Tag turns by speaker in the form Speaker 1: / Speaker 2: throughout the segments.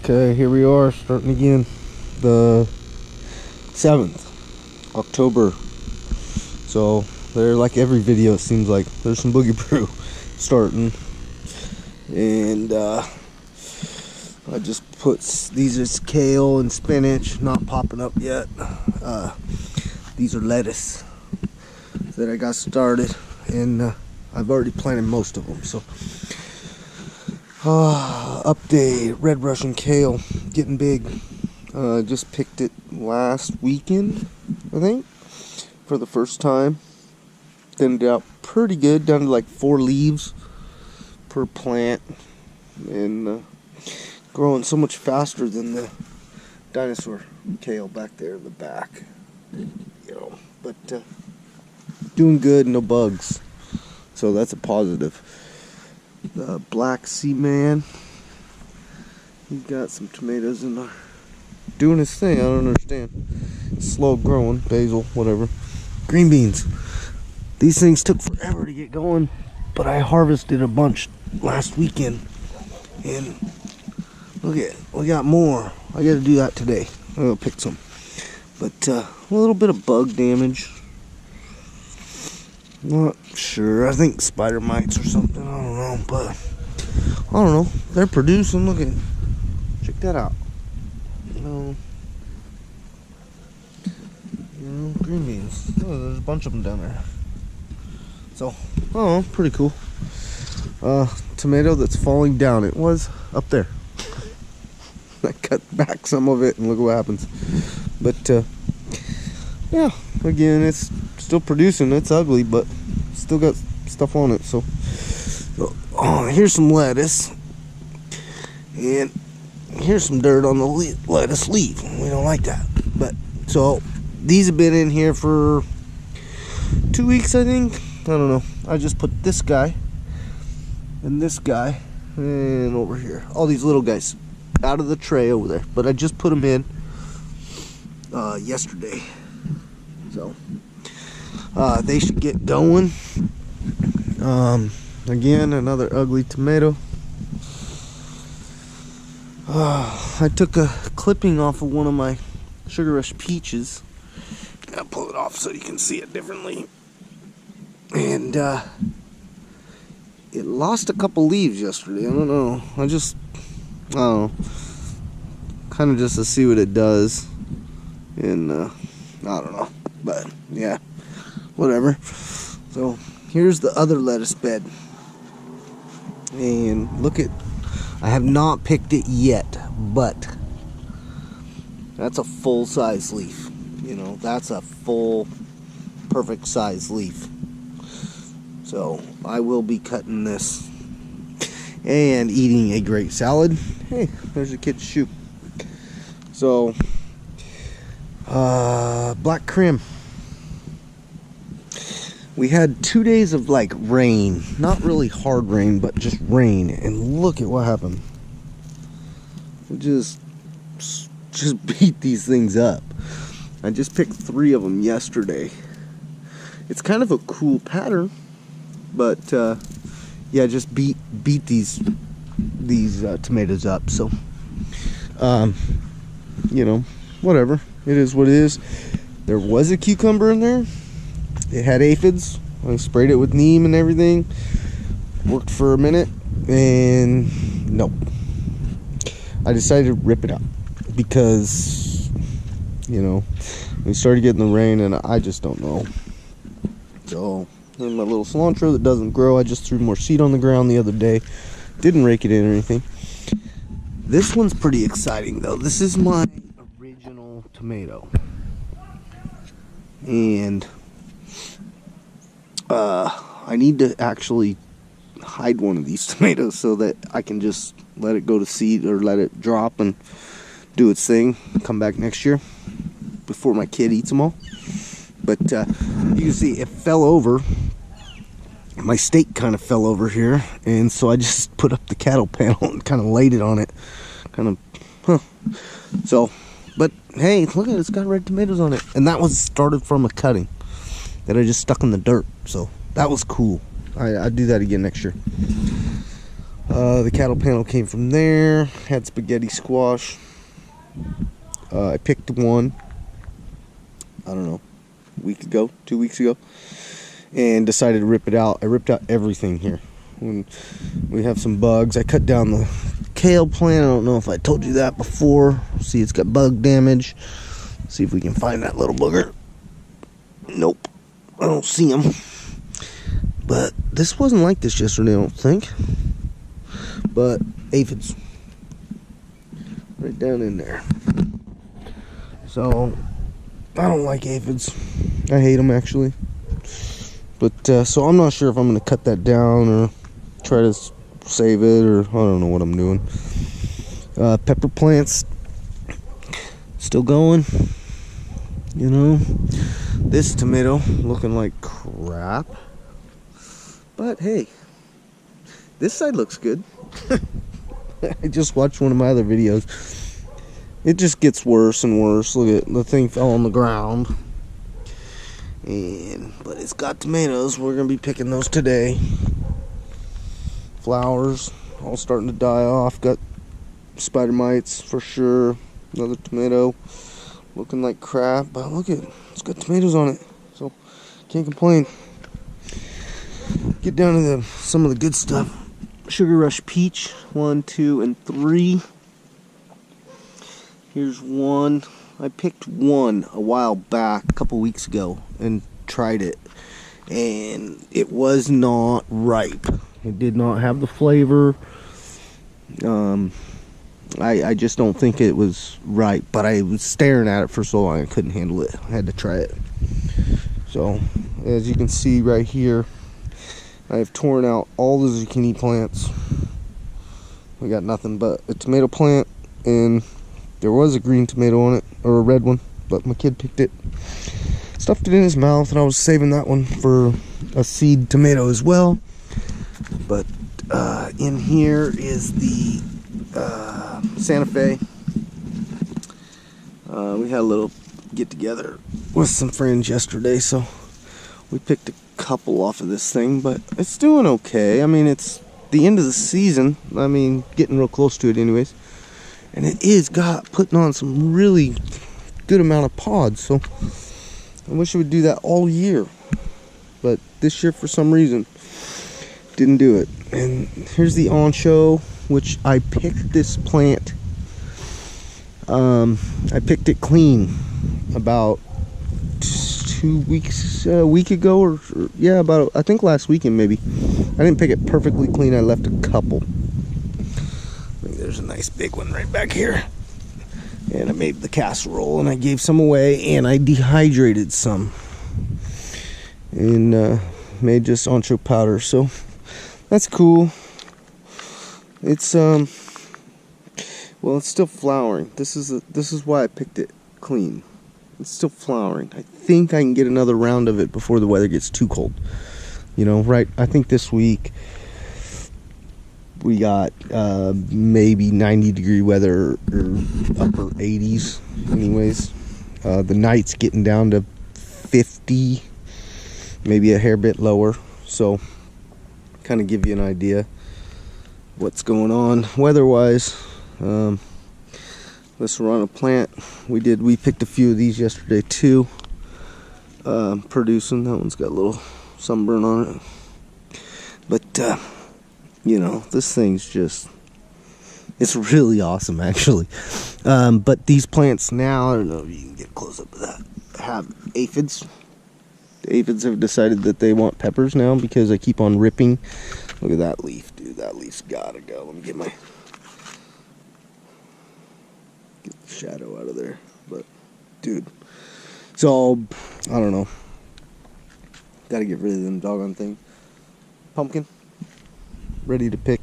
Speaker 1: Okay, here we are, starting again. The 7th, October. So, they're like every video, it seems like. There's some Boogie Brew starting. And, I just put, these are kale and spinach, not popping up yet. These are lettuce that I got started. And, I've already planted most of them, so. Update, red Russian kale, getting big. Just picked it last weekend, I think, for the first time. Thinned out pretty good, down to like 4 leaves per plant, and growing so much faster than the dinosaur kale back there in the back. But doing good, no bugs, so that's a positive. The Black Sea Man, he got some tomatoes in there, doing his thing. I don't understand. Slow growing, basil, whatever. Green beans. These things took forever to get going, but I harvested a bunch last weekend, and look at, we got more. I got to do that today. I'm gonna pick some, but a little bit of bug damage. Not sure. I think spider mites or something. I don't know, but I don't know. They're producing. Look at, check that out. Green beans. Oh, there's a bunch of them down there. So, oh, pretty cool. Tomato that's falling down. It was up there. I cut back some of it, and look what happens. But yeah, again, it's still producing. It's ugly, but still got stuff on it. So, here's some lettuce, and here's some dirt on the lettuce leaf. We don't like that. But so these have been in here for 2 weeks, I think. I don't know. I just put this guy and this guy and over here, all these little guys out of the tray over there. But I just put them in yesterday. So they should get going. Again, another ugly tomato. I took a clipping off of one of my Sugar Rush peaches. I'll pull it off so you can see it differently. And it lost a couple leaves yesterday. I don't know. I don't know. Kind of just to see what it does. And I don't know. But yeah, whatever. So here's the other lettuce bed. And look at, I have not picked it yet, but that's a full size leaf. That's a full, perfect size leaf. So I will be cutting this and eating a great salad. Hey, there's a kid's shoe. So black crim. We had 2 days of like rain, not really hard rain, but just rain, and look at what happened. We just beat these things up. I just picked 3 of them yesterday. It's kind of a cool pattern, but yeah, just beat these tomatoes up. So whatever, it is what it is. There was a cucumber in there. It had aphids. I sprayed it with neem and everything. Worked for a minute, and nope. I decided to rip it out because, we started getting the rain, and I just don't know. So, and my little cilantro that doesn't grow, I just threw more seed on the ground the other day. Didn't rake it in or anything. This one's pretty exciting, though. This is my original tomato. And I need to actually hide one of these tomatoes so that I can just let it go to seed or let it drop and do its thing. Come back next year before my kid eats them all. But you can see it fell over. My stake kind of fell over here, and so I just put up the cattle panel and kind of laid it on it. So, but hey, look at it, it's got red tomatoes on it. And that was started from a cutting that I just stuck in the dirt. So that was cool. I'd do that again next year. The cattle panel came from there. Had spaghetti squash. I picked one, I don't know, a week ago, 2 weeks ago, and decided to rip it out. I ripped out everything here. When we have some bugs, I cut down the kale plant. I don't know if I told you that before. See, it's got bug damage. See if we can find that little booger. Nope, I don't see him. But this wasn't like this yesterday, I don't think. But aphids, right down in there. So I don't like aphids. I hate them, actually. But so I'm not sure if I'm gonna cut that down or try to save it, or I don't know what I'm doing. Pepper plants still going. You know, this tomato looking like crap, but hey, this side looks good. I just watched one of my other videos. It just gets worse and worse. Look at the thing, fell on the ground. But it's got tomatoes. We're gonna be picking those today. Flowers all starting to die off. Got spider mites for sure. Another tomato looking like crap, but look at it. It's got tomatoes on it, so can't complain. Get down to some of the good stuff. Sugar Rush Peach, 1, 2, and 3. Here's one. I picked one a while back, a couple weeks ago, and tried it, and it was not ripe. It did not have the flavor. I just don't think it was ripe, but I was staring at it for so long I couldn't handle it. I had to try it. So, as you can see right here, I have torn out all the zucchini plants. We got nothing but a tomato plant, and there was a green tomato on it, or a red one, but my kid picked it, stuffed it in his mouth, and I was saving that one for a seed tomato as well. But in here is the Santa Fe. We had a little get together with some friends yesterday, so we picked a couple off of this thing, but it's doing okay. I mean, it's the end of the season. I mean, getting real close to it anyways. And it is putting on some really good amount of pods, so I wish it would do that all year. But this year, for some reason, didn't do it. And here's the Ancho, which I picked this plant. I picked it clean about 2 weeks, a week ago, or yeah, about, I think last weekend maybe. I didn't pick it perfectly clean. I left a couple. There's a nice big one right back here, and I made the casserole, and I gave some away, and I dehydrated some, and made just Ancho powder. So that's cool. It's well, it's still flowering. This is why I picked it clean. It's still flowering. I think I can get another round of it before the weather gets too cold. You know, right? I think this week we got maybe 90-degree weather, or upper 80s anyways. The night's getting down to 50, maybe a hair bit lower. So kind of give you an idea what's going on weather-wise. This Serrano plant, we picked a few of these yesterday too. Producing. That one's got a little sunburn on it. But you know, this thing's just, it's really awesome actually. But these plants now, I don't know if you can get close up to that, have aphids. The aphids have decided that they want peppers now because I keep on ripping. Look at that leaf, dude. That leaf's gotta go. Let me get the shadow out of there. But dude, so I don't know. Gotta get rid of them doggone thing. Pumpkin, ready to pick.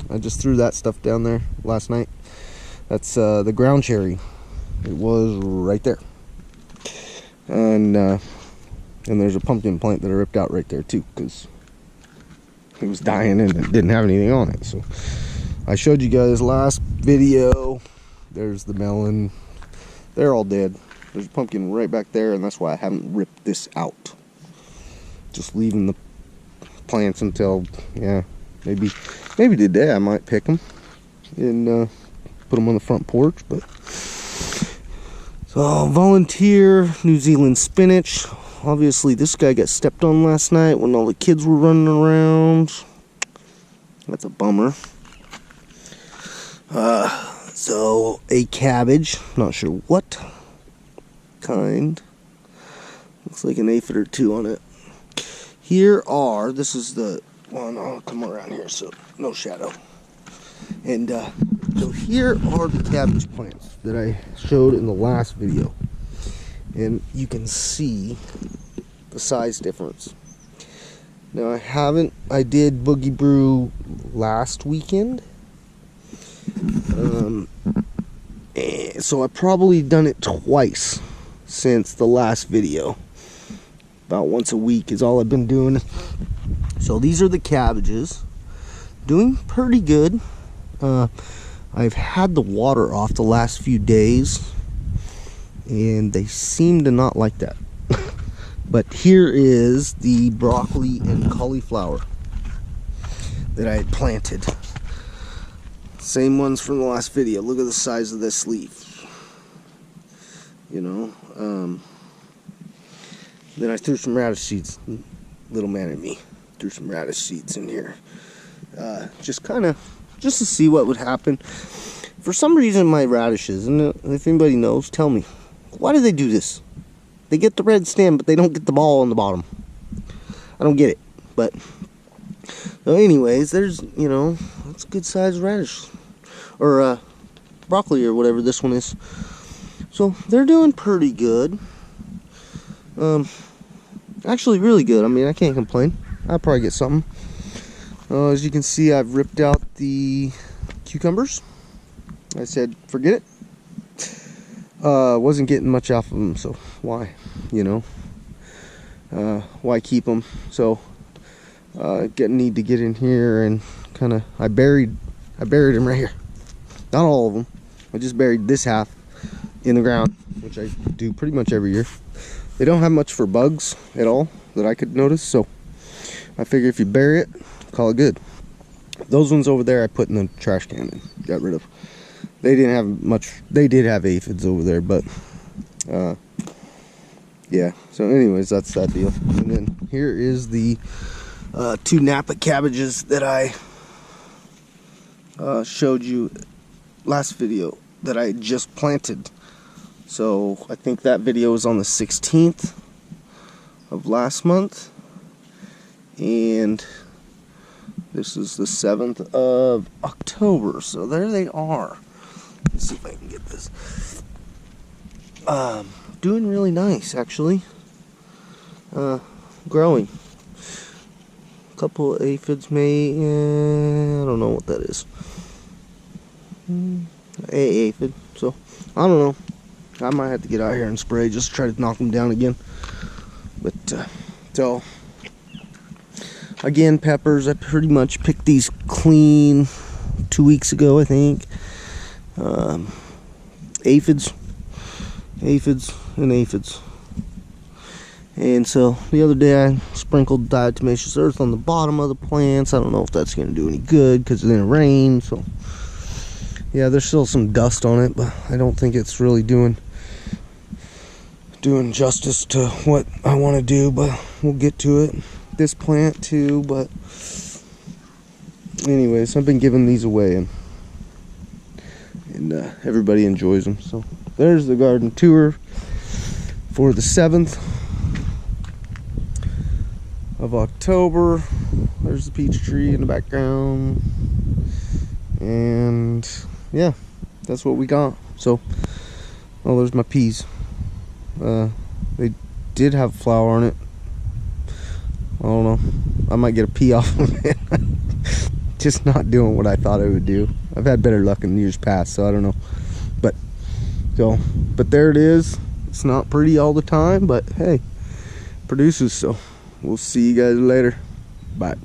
Speaker 1: I just threw that stuff down there last night. That's the ground cherry. It was right there. And there's a pumpkin plant that I ripped out right there too, because it was dying and it didn't have anything on it. So I showed you guys last video. There's the melon. They're all dead. There's a pumpkin right back there, and that's why I haven't ripped this out. Just leaving the plants until, yeah, Maybe today I might pick them and put them on the front porch. But so volunteer New Zealand spinach. Obviously this guy got stepped on last night when all the kids were running around. That's a bummer. So a cabbage, not sure what kind. Looks like an aphid or two on it. This is the one, I'll come around here so no shadow. And so here are the cabbage plants that I showed in the last video. And you can see the size difference. Now I did Boogie Brew last weekend. So I've probably done it twice since the last video. About once a week is all I've been doing. So these are the cabbages. Doing pretty good. I've had the water off the last few days, and they seem to not like that. But here is the broccoli and cauliflower that I had planted. Same ones from the last video. Look at the size of this leaf. You know, then I threw some radish seeds. Little man in me threw some radish seeds in here. Just to see what would happen. For some reason my radishes, and if anybody knows, tell me. Why do they do this? They get the red stem, but they don't get the ball on the bottom. I don't get it. But, so anyways, there's, you know, that's a good sized radish. Or broccoli or whatever this one is. So, they're doing pretty good. Actually really good. I mean, I can't complain. I'll probably get something. As you can see, I've ripped out the cucumbers. I said, forget it. Wasn't getting much off of them, so why? You know, why keep them? So, need to get in here and kind of. I buried them right here. Not all of them. I just buried this half in the ground, which I do pretty much every year. They don't have much for bugs at all that I could notice, so I figure if you bury it, call it good. Those ones over there I put in the trash can and got rid of. They didn't have much. They did have aphids over there, but yeah. So anyways, that's that deal. And then here is the 2 Napa cabbages that I showed you last video that I just planted. So I think that video was on the 16th of last month, and this is the 7th of October. So there they are. Let's see if I can get this. Doing really nice, actually. Growing. A couple of aphids may, I don't know what that is. Aphid. So, I don't know. I might have to get out here and spray just to try to knock them down again. But, so, again, peppers, I pretty much picked these clean 2 weeks ago, I think. Aphids, and aphids. And so the other day I sprinkled diatomaceous earth on the bottom of the plants. I don't know if that's going to do any good because it didn't rain. So yeah, there's still some dust on it, but I don't think it's really doing justice to what I want to do. But we'll get to it. This plant too, but anyways, I've been giving these away, and everybody enjoys them. So there's the garden tour for the 7th of October. There's the peach tree in the background, and yeah, that's what we got. So, oh, there's my peas. They did have flour on it. I don't know, I might get a pea off of it. Just not doing what I thought it would do. I've had better luck in years past, so I don't know. But there it is. It's not pretty all the time, but hey, produces. So we'll see you guys later. Bye.